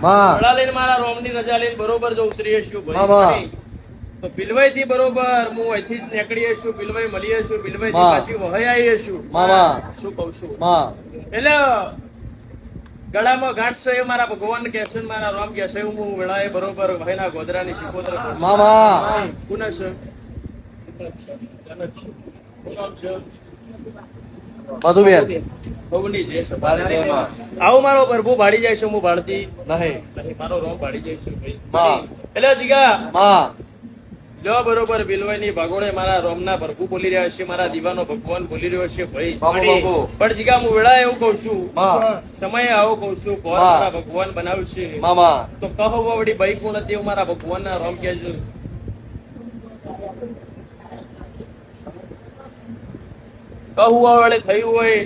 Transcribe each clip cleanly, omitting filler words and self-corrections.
વેળા લઈને મારા રોમની રજા લઈને બરોબર જો ઉતરી હશું ભાઈ તો બિલવાઈ થી બરોબર હું અહીંથી જ નીકળી હશું બિલવાઈ મળી હશું બિલવાઈ થી પાછી વહાઈ આવી હશું શું કઉ છું એટલે ગળામાં ગાંઠ છે એ મારા ભગવાન કે છે મારા રામ કે છે હું વેળાએ બરોબર ભાઈના ગોદરાની શિકોતર પુનઃ છે આવું મારો પ્રભુ ભાડી જાય છે હું ભાડતી નહીં મારો રોમ ભાડી જાય છે ભાઈ એટલે જીગા જો બરોબર બિલવાઈ ની ભાગોળે મારા રોમ ના પ્રભુ બોલી રહ્યા છે મારા દીવાનો ભગવાન બોલી રહ્યો છે ભાઈ પણ જીગા હું વેળા એવું કઉ છું સમય આવો કઉ છું મારા ભગવાન બનાવ્યું છે તો કહો વળી ભાઈ કોણ હતી મારા ભગવાન ના રોમ કે છે કહું વડે થયું હોય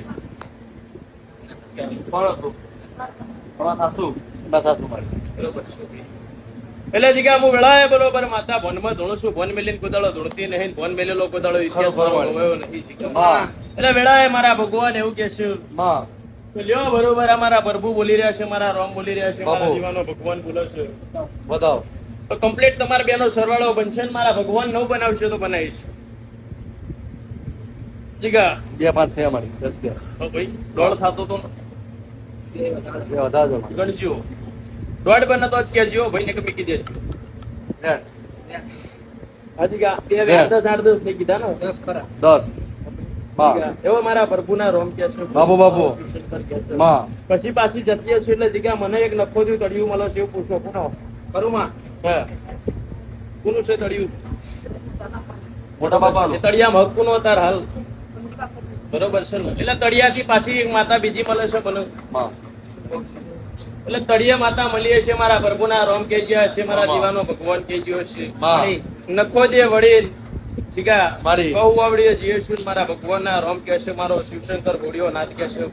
એટલે જીગા હું વેળાએ બરોબર માતા ભોનમાં ધોણું છું ભોન મેલીને કુદાળો ધોળતી નહીં ભોન મેલેલો કુદાળો ઇતિહાસ નહીં એટલે વેળાએ મારા ભગવાન એવું કે છે લ્યો બરોબર અમારા પ્રભુ બોલી રહ્યા છે મારા રોમ બોલી રહ્યા છે મારા જીવાનો ભગવાન બોલે છે બતાવો તો કમ્પ્લીટ તમારા બેનો સરવાળો બનશે ને મારા ભગવાન નવ બનાવશે તો બનાવીશ જીગા 2-5 થયા મારી 10 ભાઈ દોડ થતો તો ગણજો દોડ બને તો જ કેજો ભાઈ ને મૂકી દેજો જીગા 10 નહીં કીધા ને 10 ખરા 10 એવો મારા પ્રભુના રોમ કે છે બાબુ પછી પાછી જતી હશે એટલે જીગા મને એક નખો થયું તળિયું મળે છે એવું પૂછો કોનો કરું માં કોનું છે તળિયું મોટા બાપા તળિયા હક કોનો તાર હાલ બરોબર છે એટલે તળિયાથી પાછી એક માતા બીજી મળે છે બોલો એટલે તળિયા માતા મળી છે મારા પ્રભુના રોમ કે ગયા છે મારા દીવાનો ભગવાન કે ગયો છે નખો દે વડીલ જીગા મારી કહું વાવડીએ જીએ છું મારા ભગવાનના રોમ કે છે મારો શિવશંકર ગોળીઓ નાથ કે છે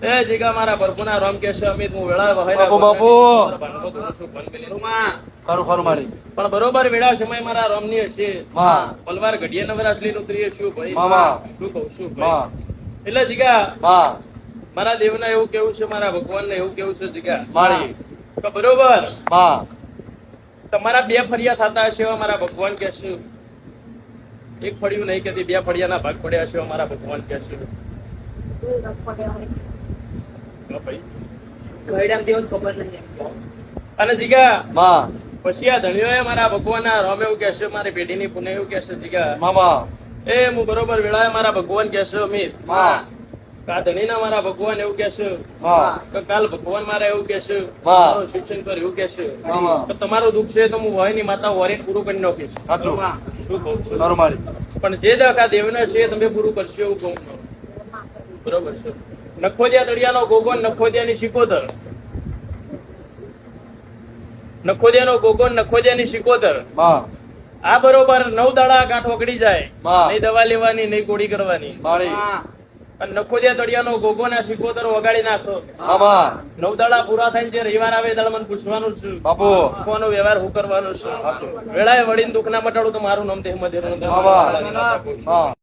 એ જીગા મારા પ્રભુના રોમ કે છે અમિત હું વેળા વહાયરા પણ બરોબર વેળા સમય મારા રોમ ની હશે પલવાર ઘડીએ નવરાશ લઈને ઉતરીએ છું ભાઈ શું કઉ છું ભાઈ એટલે જીગા મારા દેવના એવું કેવું છે મારા ભગવાન ને એવું કેવું છે જીગા બરોબર તમારા 2 ફળિયા થતા હશે એવા મારા ભગવાન કે છે એક ફળિયું નહીં કેતી 2 ફળિયાના ભાગ પડ્યા છે મારા ભગવાન કે છે અને જીગા પછી આ ધણીઓ મારા ભગવાન રોમ એવું કે છે મારી પેઢીની પુણે એવું કે છે જીગા એ હું બરોબર વેળાએ મારા ભગવાન કે છે અમિત કા ધણીના મારા ભગવાન એવું કે છે કાલ ભગવાન મારા એવું કે છે મારો શિવશંકર એવું કે છે તો તમારું દુઃખ છે તો હું હોય ની માતા વોરીને પૂરું કરી નાખીશ શું કહું છું પણ જે દખા દેવના છે તમે પૂરું કરશો એવું કહું બરોબર છે નખોદિયા તળિયાનો ગોગોન નખોદિયાની શિકોતર નખોદિયાનો ગોગોન નખોદિયાની શિકોતર આ બરોબર 9 દાડા ગાંઠ ઓગળી જાય નહીં દવા લેવાની નહીં ગોળી કરવાની અને નખોદિયા તળિયાનો ગોગોના શિકોતર વગાડી નાખો 9 દાડા પૂરા થાય જે રવિવાર આવે દાડા મને પૂછવાનું છે બાપુ કોનો વ્યવહાર હું કરવાનો છે વેળાએ વળીને દુઃખ ના મટાડું તો મારું નામ દેહ મધ્ય